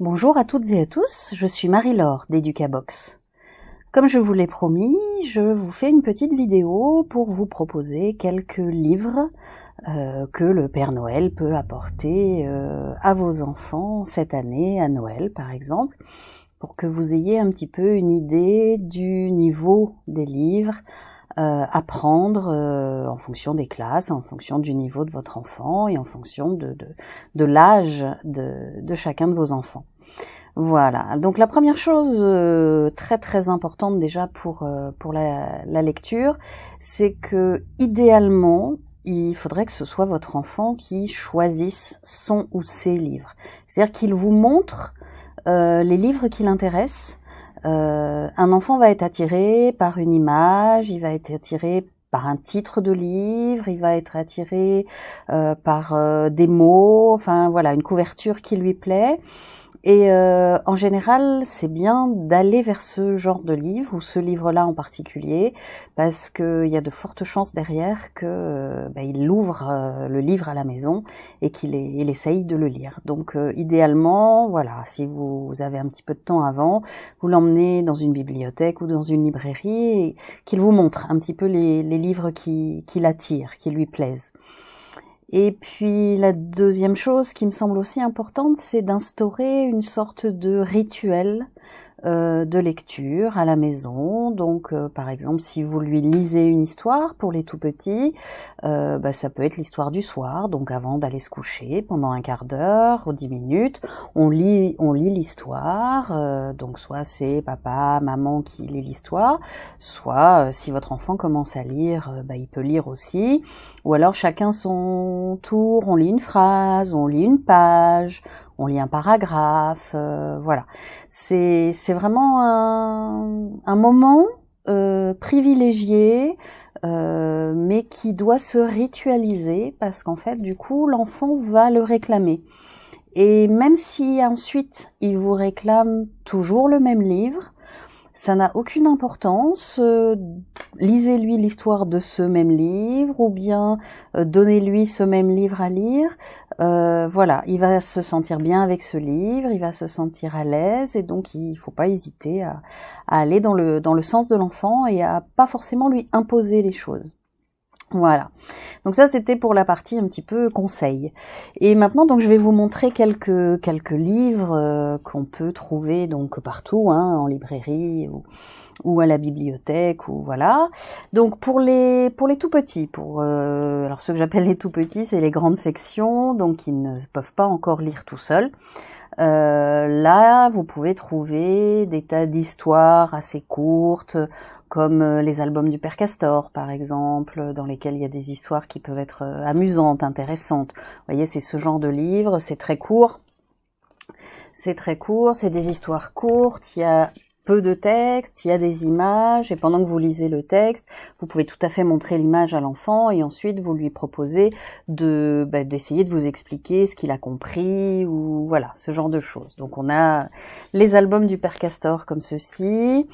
Bonjour à toutes et à tous, je suis Marie-Laure d'Educabox. Comme je vous l'ai promis, je vous fais une petite vidéo pour vous proposer quelques livres que le Père Noël peut apporter à vos enfants cette année, à Noël par exemple, pour que vous ayez un petit peu une idée du niveau des livres à prendre en fonction des classes, en fonction du niveau de votre enfant et en fonction de l'âge de chacun de vos enfants. Voilà, donc la première chose très très importante déjà pour la lecture, c'est que idéalement, il faudrait que ce soit votre enfant qui choisisse son ou ses livres. C'est-à-dire qu'il vous montre les livres qui l'intéressent. Un enfant va être attiré par une image, il va être attiré par un titre de livre, il va être attiré par des mots, enfin voilà, une couverture qui lui plaît. Et en général, c'est bien d'aller vers ce genre de livre, ou ce livre-là en particulier, parce qu'il y a de fortes chances derrière que il ouvre le livre à la maison et qu'il essaye de le lire. Donc idéalement, voilà, si vous avez un petit peu de temps avant, vous l'emmenez dans une bibliothèque ou dans une librairie, et qu'il vous montre un petit peu les livres qui l'attirent, qui lui plaisent. Et puis la deuxième chose qui me semble aussi importante, c'est d'instaurer une sorte de rituel de lecture à la maison. Donc par exemple, si vous lui lisez une histoire pour les tout petits, ça peut être l'histoire du soir, donc avant d'aller se coucher, pendant un quart d'heure ou 10 minutes, on lit l'histoire, donc soit c'est papa, maman qui lit l'histoire, soit si votre enfant commence à lire, il peut lire aussi, ou alors chacun son tour, on lit une phrase, on lit une page, on lit un paragraphe, voilà. C'est vraiment un moment privilégié, mais qui doit se ritualiser parce qu'en fait, du coup, l'enfant va le réclamer. Et même si ensuite il vous réclame toujours le même livre, ça n'a aucune importance. Lisez-lui l'histoire de ce même livre ou bien donnez-lui ce même livre à lire. Voilà, il va se sentir bien avec ce livre, il va se sentir à l'aise et donc il ne faut pas hésiter à aller dans le sens de l'enfant et à pas forcément lui imposer les choses. Voilà, donc ça c'était pour la partie un petit peu conseil. Et maintenant donc je vais vous montrer quelques livres qu'on peut trouver donc partout, en librairie ou à la bibliothèque ou voilà. Donc pour les tout petits, alors ceux que j'appelle les tout petits, c'est les grandes sections, donc ils ne peuvent pas encore lire tout seuls. Là, vous pouvez trouver des tas d'histoires assez courtes, comme les albums du Père Castor, par exemple, dans lesquels il y a des histoires qui peuvent être amusantes, intéressantes. Vous voyez, c'est ce genre de livre, c'est très court. C'est des histoires courtes, il y a peu de texte, il y a des images, et pendant que vous lisez le texte, vous pouvez tout à fait montrer l'image à l'enfant, et ensuite vous lui proposez d'essayer de vous expliquer ce qu'il a compris, ou voilà, ce genre de choses. Donc on a les albums du Père Castor comme ceci,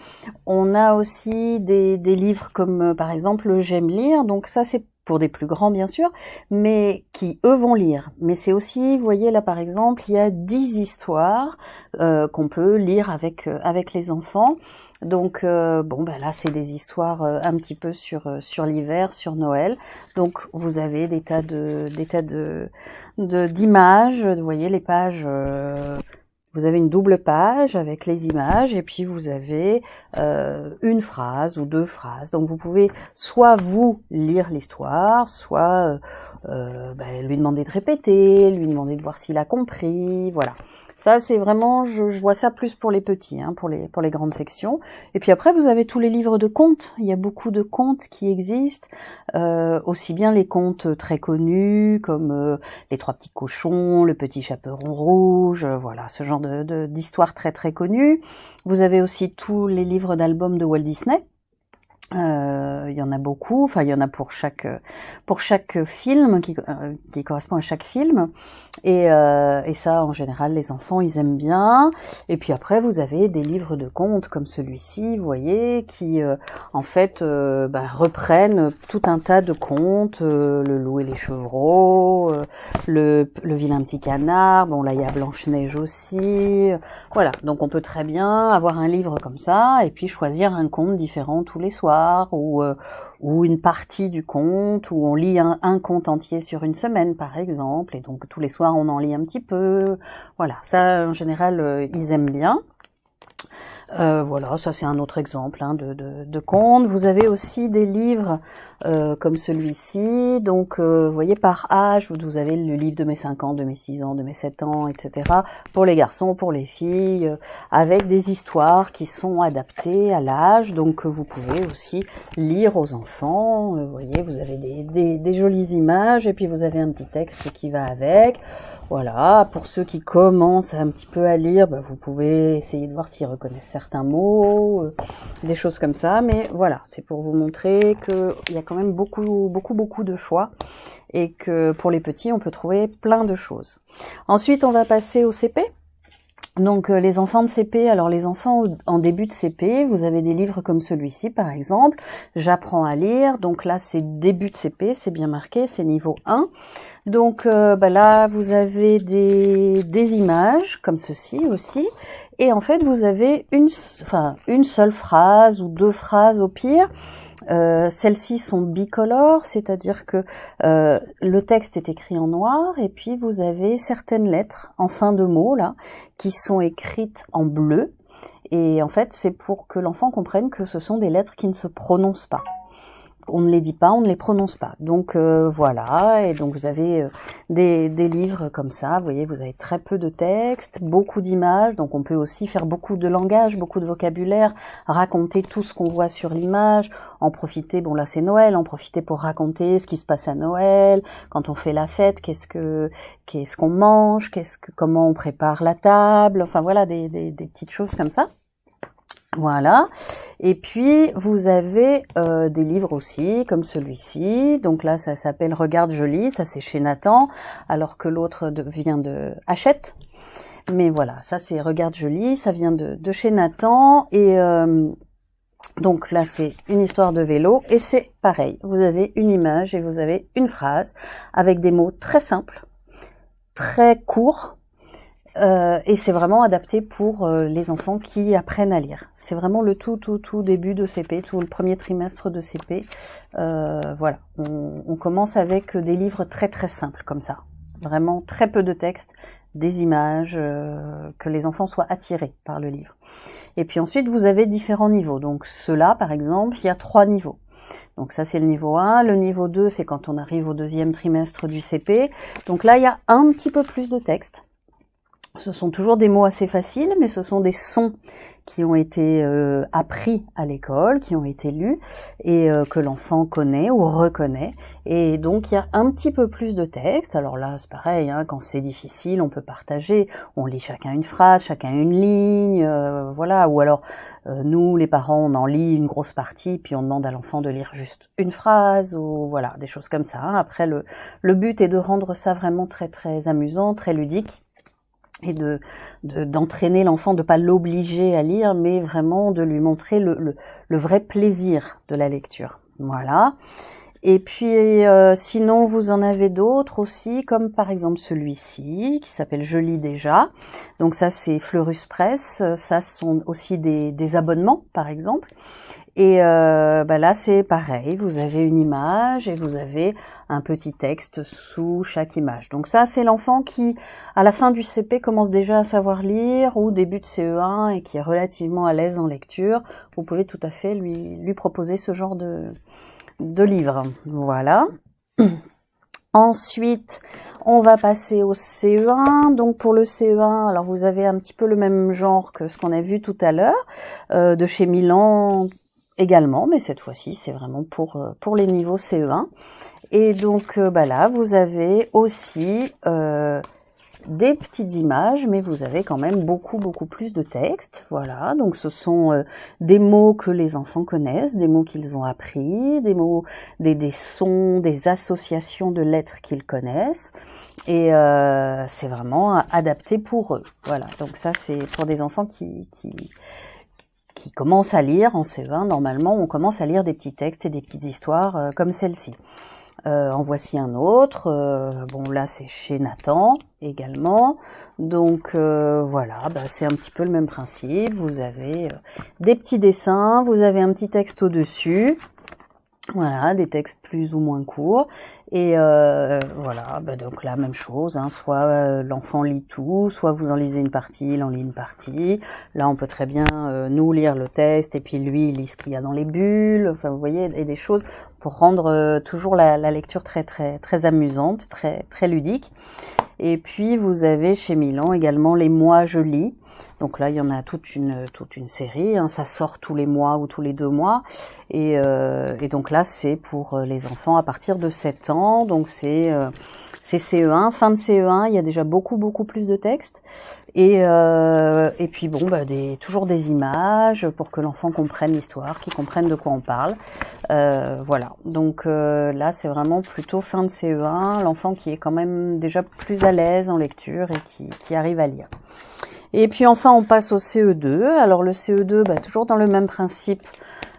on a aussi des livres comme par exemple J'aime lire, donc ça c'est pour des plus grands bien sûr, mais qui eux vont lire. Mais c'est aussi, vous voyez là par exemple, il y a 10 histoires qu'on peut lire avec les enfants. Donc là c'est des histoires un petit peu sur l'hiver, sur Noël. Donc vous avez des tas d'images, vous voyez les pages. Vous avez une double page avec les images et puis vous avez une phrase ou deux phrases. Donc vous pouvez soit vous lire l'histoire, soit lui demander de répéter, lui demander de voir s'il a compris, voilà. Ça c'est vraiment, je vois ça plus pour les petits, pour les grandes sections. Et puis après vous avez tous les livres de contes, il y a beaucoup de contes qui existent, aussi bien les contes très connus comme Les Trois Petits Cochons, Le Petit Chaperon Rouge, voilà, ce genre d'histoires très très connues. Vous avez aussi tous les livres d'albums de Walt Disney. Il y en a beaucoup, enfin il y en a pour chaque film qui correspond à chaque film, et ça en général les enfants ils aiment bien. Et puis après vous avez des livres de contes comme celui-ci, vous voyez, qui en fait reprennent tout un tas de contes, le loup et les chevreaux, le vilain petit canard, bon là il y a Blanche-Neige aussi, voilà, donc on peut très bien avoir un livre comme ça et puis choisir un conte différent tous les soirs, ou une partie du conte, où on lit un conte entier sur une semaine par exemple, et donc tous les soirs on en lit un petit peu, voilà, ça en général ils aiment bien. Voilà, ça c'est un autre exemple de conte. Vous avez aussi des livres comme celui-ci, donc vous voyez par âge, vous avez le livre de mes 5 ans, de mes 6 ans, de mes 7 ans, etc. pour les garçons, pour les filles, avec des histoires qui sont adaptées à l'âge, donc vous pouvez aussi lire aux enfants. Vous voyez, vous avez des jolies images et puis vous avez un petit texte qui va avec. Voilà, pour ceux qui commencent un petit peu à lire, vous pouvez essayer de voir s'ils reconnaissent certains mots, des choses comme ça. Mais voilà, c'est pour vous montrer qu'il y a quand même beaucoup de choix et que pour les petits, on peut trouver plein de choses. Ensuite, on va passer au CP. Donc les enfants de CP, alors les enfants en début de CP, vous avez des livres comme celui-ci par exemple, J'apprends à lire, donc là c'est début de CP, c'est bien marqué, c'est niveau 1. Donc là vous avez des images comme ceci aussi, et en fait vous avez une seule phrase ou 2 phrases au pire. Celles-ci sont bicolores, c'est-à-dire que le texte est écrit en noir et puis vous avez certaines lettres en fin de mots là qui sont écrites en bleu, et en fait c'est pour que l'enfant comprenne que ce sont des lettres qui ne se prononcent pas. On ne les dit pas, on ne les prononce pas. Donc voilà, et donc vous avez des livres comme ça, vous voyez, vous avez très peu de texte, beaucoup d'images, donc on peut aussi faire beaucoup de langage, beaucoup de vocabulaire, raconter tout ce qu'on voit sur l'image, en profiter, bon là c'est Noël, en profiter pour raconter ce qui se passe à Noël, quand on fait la fête, qu'est-ce qu'on mange, comment on prépare la table, enfin voilà, des petites choses comme ça. Voilà, et puis vous avez des livres aussi comme celui-ci, donc là ça s'appelle Regarde je lis, ça c'est chez Nathan, alors que l'autre vient de Hachette, mais voilà, ça c'est Regarde je lis, ça vient de chez Nathan, et donc là c'est une histoire de vélo, et c'est pareil, vous avez une image et vous avez une phrase avec des mots très simples, très courts, et c'est vraiment adapté pour les enfants qui apprennent à lire. C'est vraiment le tout début de CP, tout le premier trimestre de CP. Voilà, on commence avec des livres très simples comme ça. Vraiment très peu de texte, des images, que les enfants soient attirés par le livre. Et puis ensuite, vous avez différents niveaux. Donc ceux-là, par exemple, il y a 3 niveaux. Donc ça c'est le niveau 1, le niveau 2 c'est quand on arrive au 2e trimestre du CP. Donc là il y a un petit peu plus de texte. Ce sont toujours des mots assez faciles, mais ce sont des sons qui ont été appris à l'école, qui ont été lus, et que l'enfant connaît ou reconnaît. Et donc il y a un petit peu plus de texte. Alors là c'est pareil, quand c'est difficile, on peut partager. On lit chacun une phrase, chacun une ligne, voilà. Ou alors nous, les parents, on en lit une grosse partie, puis on demande à l'enfant de lire juste une phrase, ou voilà, des choses comme ça. Après le but est de rendre ça vraiment très amusant, très ludique, et d'entraîner l'enfant, de pas l'obliger à lire, mais vraiment de lui montrer le vrai plaisir de la lecture. Voilà. Et puis sinon vous en avez d'autres aussi, comme par exemple celui-ci qui s'appelle Je lis déjà. Donc ça c'est Fleurus Press, ça sont aussi des abonnements par exemple. Et là c'est pareil, vous avez une image et vous avez un petit texte sous chaque image. Donc ça c'est l'enfant qui à la fin du CP commence déjà à savoir lire, ou début de CE1 et qui est relativement à l'aise en lecture. Vous pouvez tout à fait lui proposer ce genre de livre. Voilà. Ensuite, on va passer au CE1. Donc pour le CE1, alors vous avez un petit peu le même genre que ce qu'on a vu tout à l'heure, de chez Milan également, mais cette fois-ci c'est vraiment pour les niveaux CE1. Et donc là vous avez aussi des petites images, mais vous avez quand même beaucoup plus de texte. Voilà, donc ce sont des mots que les enfants connaissent, des mots qu'ils ont appris, des mots, des sons, des associations de lettres qu'ils connaissent. Et c'est vraiment adapté pour eux. Voilà, donc ça c'est pour des enfants qui commencent à lire en CE1. Normalement, on commence à lire des petits textes et des petites histoires comme celle-ci. En voici un autre. Bon, là, c'est chez Nathan également. Donc, voilà, c'est un petit peu le même principe. Vous avez des petits dessins, vous avez un petit texte au-dessus. Voilà, des textes plus ou moins courts. Et voilà, donc la même chose, hein, soit l'enfant lit tout, soit vous en lisez une partie, il en lit une partie. Là, on peut très bien nous lire le texte et puis lui il lit ce qu'il y a dans les bulles. Enfin, vous voyez, et des choses pour rendre toujours la lecture très amusante, très ludique. Et puis vous avez chez Milan également les mois je lis. Donc là il y en a toute une série, hein, ça sort tous les mois ou tous les 2 mois. Et donc là c'est pour les enfants à partir de 7 ans. Donc c'est CE1, fin de CE1, il y a déjà beaucoup plus de textes. Et puis bon, toujours des images pour que l'enfant comprenne l'histoire, qu'il comprenne de quoi on parle. Voilà, donc là c'est vraiment plutôt fin de CE1, l'enfant qui est quand même déjà plus à l'aise en lecture et qui arrive à lire. Et puis enfin on passe au CE2. Alors le CE2, toujours dans le même principe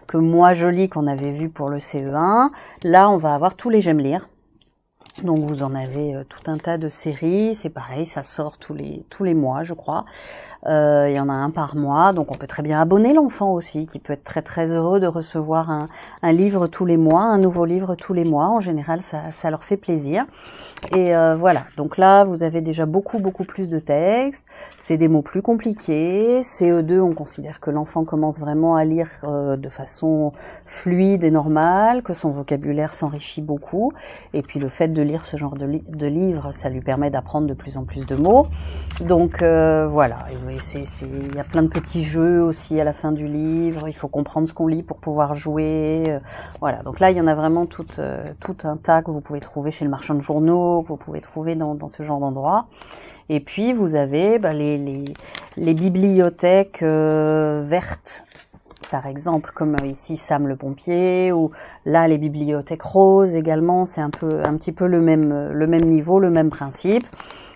que moi je lis qu'on avait vu pour le CE1. Là on va avoir tous les j'aime lire. Donc vous en avez tout un tas de séries, c'est pareil, ça sort tous les mois je crois. Il y en a un par mois, donc on peut très bien abonner l'enfant aussi, qui peut être très heureux de recevoir un livre tous les mois, un nouveau livre tous les mois. En général ça leur fait plaisir. Et voilà, donc là vous avez déjà beaucoup plus de textes, c'est des mots plus compliqués. CE2 on considère que l'enfant commence vraiment à lire de façon fluide et normale, que son vocabulaire s'enrichit beaucoup, et puis le fait de lire ce genre de livre, ça lui permet d'apprendre de plus en plus de mots. Donc voilà, il y a plein de petits jeux aussi à la fin du livre, il faut comprendre ce qu'on lit pour pouvoir jouer. Voilà, donc là il y en a vraiment tout un tas que vous pouvez trouver chez le marchand de journaux, que vous pouvez trouver dans ce genre d'endroit. Et puis vous avez les bibliothèques vertes, par exemple, comme ici Sam le pompier, ou là les bibliothèques roses également, c'est un petit peu le même niveau, le même principe.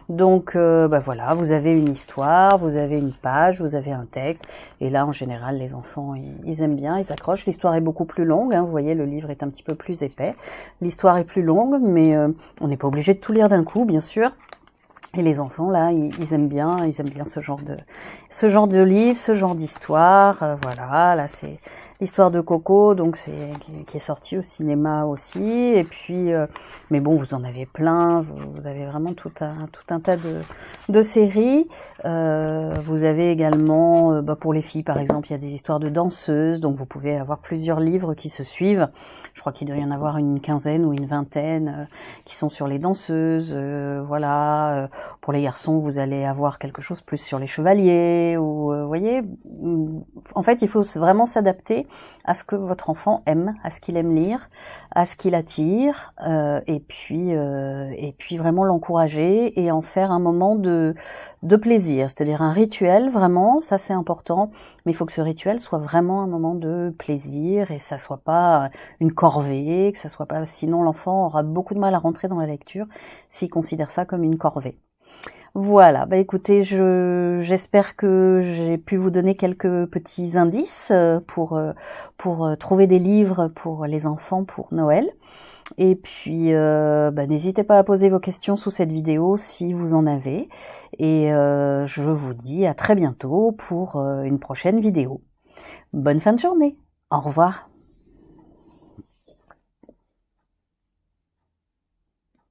Donc voilà, vous avez une histoire, vous avez une page, vous avez un texte, et là en général les enfants ils aiment bien, ils accrochent. L'histoire est beaucoup plus longue, hein, vous voyez le livre est un petit peu plus épais, l'histoire est plus longue, mais on n'est pas obligé de tout lire d'un coup bien sûr. Et les enfants là, ils aiment bien ce genre de livre, ce genre d'histoire. Voilà, là c'est l'histoire de Coco, donc qui est sortie au cinéma aussi. Et puis, mais bon, vous en avez plein. Vous avez vraiment tout un tas de séries. Vous avez également, pour les filles par exemple, il y a des histoires de danseuses, donc vous pouvez avoir plusieurs livres qui se suivent. Je crois qu'il doit y en avoir une quinzaine ou une vingtaine qui sont sur les danseuses. Voilà. Pour les garçons, vous allez avoir quelque chose plus sur les chevaliers, ou vous voyez, en fait, il faut vraiment s'adapter à ce que votre enfant aime, à ce qu'il aime lire, à ce qu'il attire, et puis vraiment l'encourager et en faire un moment de plaisir, c'est-à-dire un rituel vraiment, ça c'est important, mais il faut que ce rituel soit vraiment un moment de plaisir et ça soit pas une corvée, que ça soit pas, sinon l'enfant aura beaucoup de mal à rentrer dans la lecture s'il considère ça comme une corvée. Voilà, écoutez, j'espère que j'ai pu vous donner quelques petits indices pour trouver des livres pour les enfants pour Noël. Et puis, n'hésitez pas à poser vos questions sous cette vidéo si vous en avez. Et je vous dis à très bientôt pour une prochaine vidéo. Bonne fin de journée. Au revoir.